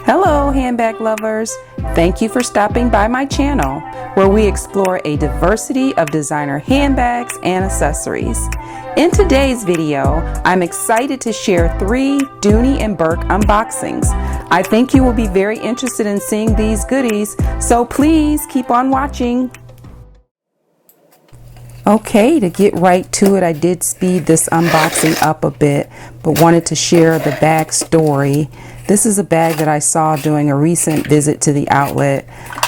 Hello handbag lovers, thank you for stopping by my channel where we explore a diversity of designer handbags and accessories. In today's video, I'm excited to share 3 Dooney and Bourke unboxings. I think you will be very interested in seeing these goodies, so please keep on watching. Okay, to get right to it, I did speed this unboxing up a bit, but wanted to share the bag story. This is a bag that I saw during a recent visit to the outlet.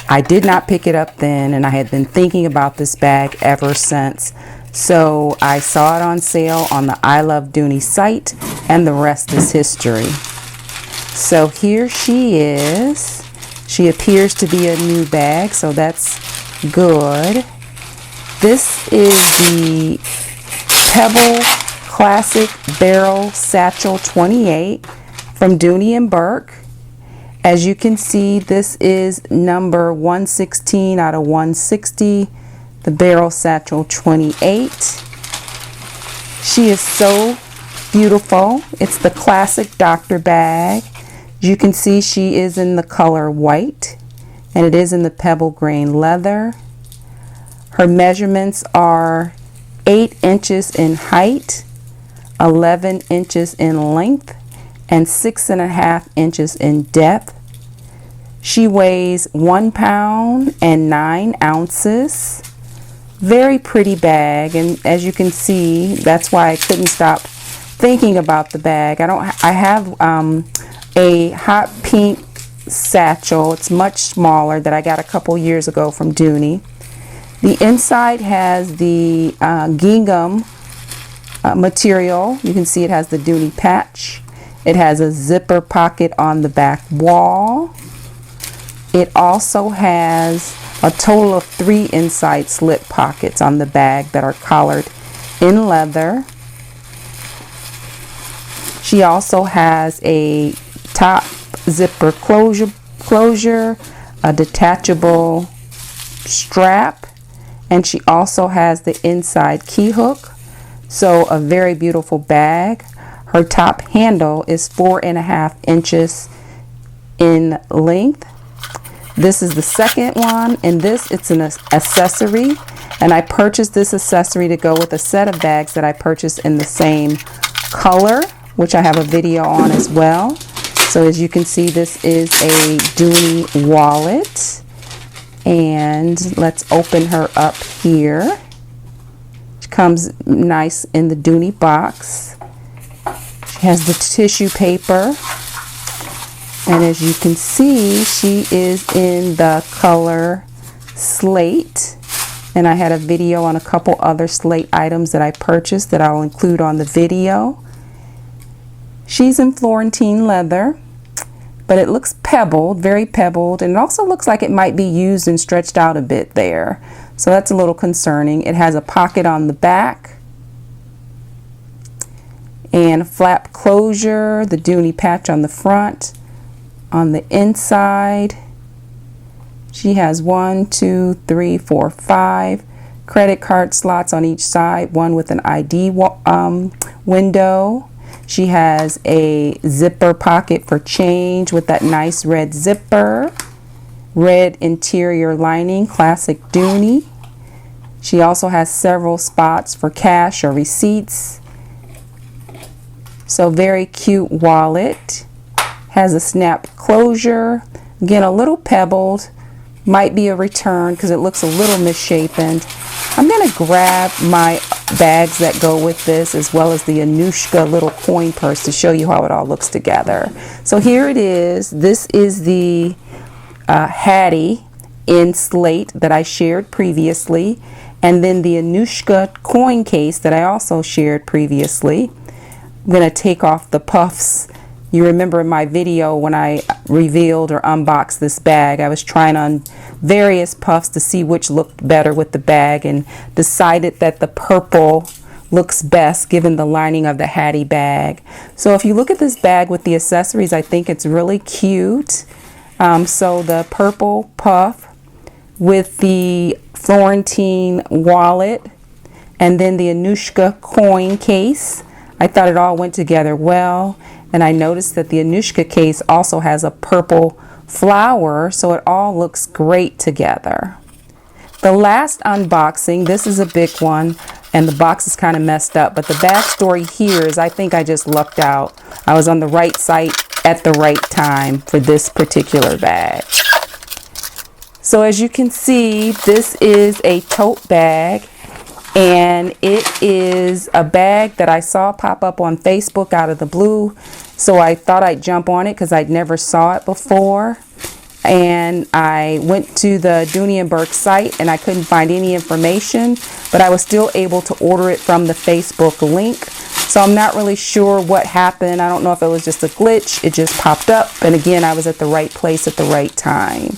I did not pick it up then, and I had been thinking about this bag ever since. So I saw it on sale on the I Love Dooney site, and the rest is history. So here she is. She appears to be a new bag, so that's good. This is the Pebble Classic Barrel Satchel 28 from Dooney and Bourke. As you can see, this is number 116 out of 160, the Barrel Satchel 28. She is so beautiful. It's the classic doctor bag. As you can see, she is in the color white, and it is in the pebble grain leather. Her measurements are 8 inches in height, 11 inches in length, and 6.5 inches in depth. She weighs 1 pound and 9 ounces. Very pretty bag, and as you can see, that's why I couldn't stop thinking about the bag. I have a hot pink satchel. It's much smaller that I got a couple years ago from Dooney. The inside has the gingham material. You can see it has the Dooney patch. It has a zipper pocket on the back wall. It also has a total of 3 inside slip pockets on the bag that are collared in leather. She also has a top zipper closure, a detachable strap, and she also has the inside key hook. So a very beautiful bag. Her top handle is 4.5 inches in length. This is the second one, and it's an accessory, and I purchased this accessory to go with a set of bags that I purchased in the same color, which I have a video on as well. So as you can see, this is a Dooney wallet. And let's open her up here. She comes nice in the Dooney box. She has the tissue paper. And as you can see, she is in the color slate. And I had a video on a couple other slate items that I purchased that I'll include on the video. She's in Florentine leather, but it looks pebbled, very pebbled, and it also looks like it might be used and stretched out a bit there. So that's a little concerning. It has a pocket on the back and a flap closure, the Dooney patch on the front. On the inside, she has 1, 2, 3, 4, 5 credit card slots on each side, one with an ID window. She has a zipper pocket for change with that nice red zipper, red interior lining, classic Dooney. She also has several spots for cash or receipts. So very cute wallet. Has a snap closure. Again, a little pebbled. Might be a return because it looks a little misshapen. I'm going to grab my bags that go with this, as well as the Anushka little coin purse, to show you how it all looks together. So here it is. This is the Hattie in slate that I shared previously, and then the Anushka coin case that I also shared previously. I'm going to take off the puffs. You remember in my video when I revealed or unboxed this bag, I was trying on various puffs to see which looked better with the bag, and decided that the purple looks best given the lining of the Hattie bag. So if you look at this bag with the accessories, I think it's really cute. So the purple puff with the Florentine wallet, and then the Anushka coin case. I thought it all went together well. And I noticed that the Anushka case also has a purple flower, so it all looks great together. The last unboxing, this is a big one, and the box is kind of messed up, but the backstory here is I think I just lucked out. I was on the right site at the right time for this particular bag. So as you can see, this is a tote bag, and it is a bag that I saw pop up on Facebook out of the blue. So I thought I'd jump on it because I'd never saw it before. And I went to the Dooney and Bourke site and I couldn't find any information, but I was still able to order it from the Facebook link. So I'm not really sure what happened. I don't know if it was just a glitch. It just popped up. And again, I was at the right place at the right time.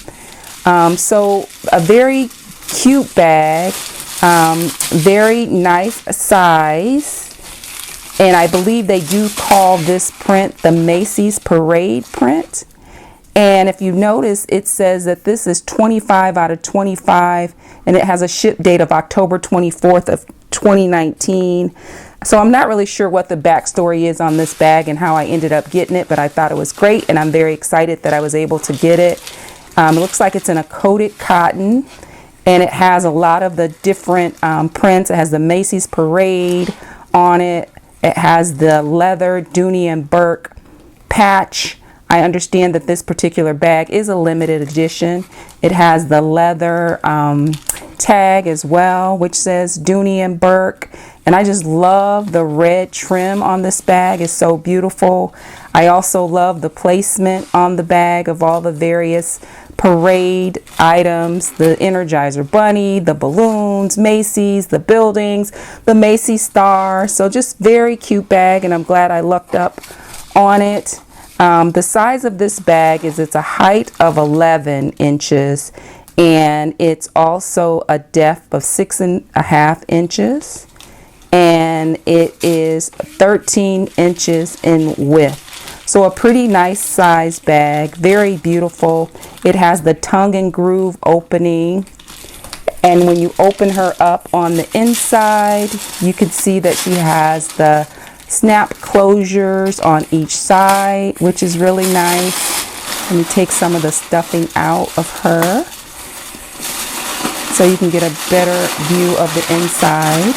So a very cute bag, very nice size. And I believe they do call this print the Macy's Parade print. And if you notice, it says that this is 25 out of 25, and it has a ship date of October 24th of 2019. So I'm not really sure what the backstory is on this bag and how I ended up getting it, but I thought it was great, and I'm very excited that I was able to get it. It looks like it's in a coated cotton, and it has a lot of the different prints. It has the Macy's Parade on it. It has the leather Dooney and Bourke patch. I understand that this particular bag is a limited edition. It has the leather tag as well, which says Dooney and Bourke. And I just love the red trim on this bag. It's so beautiful. I also love the placement on the bag of all the various parade items, the Energizer Bunny, the balloons, Macy's, the buildings, the Macy's star. So just very cute bag, and I'm glad I lucked up on it. The size of this bag is it's a height of 11 inches, and it's also a depth of 6.5 inches, and it is 13 inches in width. So a pretty nice size bag, very beautiful. It has the tongue and groove opening, and when you open her up on the inside, you can see that she has the snap closures on each side, which is really nice. Let me take some of the stuffing out of her so you can get a better view of the inside.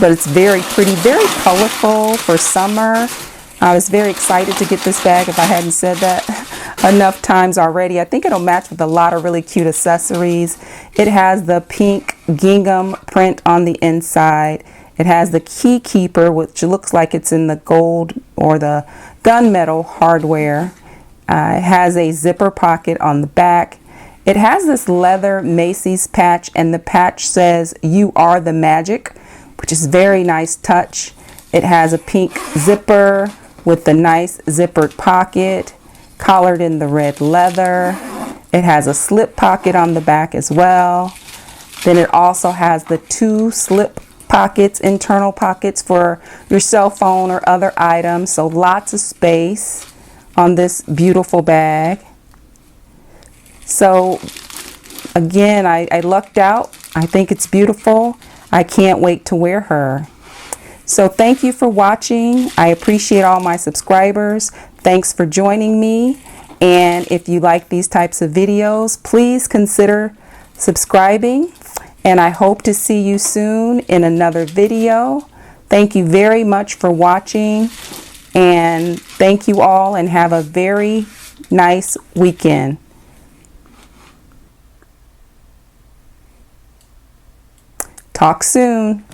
But it's very pretty, very colorful for summer. I was very excited to get this bag, if I hadn't said that enough times already. I think it'll match with a lot of really cute accessories. It has the pink gingham print on the inside. It has the key keeper, which looks like it's in the gold or the gunmetal hardware. It has a zipper pocket on the back. It has this leather Macy's patch, and the patch says, "You are the magic," which is very nice touch. It has a pink zipper with the nice zippered pocket, collared in the red leather. It has a slip pocket on the back as well. Then it also has the two slip pockets, internal pockets for your cell phone or other items. So lots of space on this beautiful bag. So again, I lucked out. I think it's beautiful. I can't wait to wear her. So thank you for watching. I appreciate all my subscribers. Thanks for joining me. And if you like these types of videos, please consider subscribing. And I hope to see you soon in another video. Thank you very much for watching. And thank you all, and have a very nice weekend. Talk soon.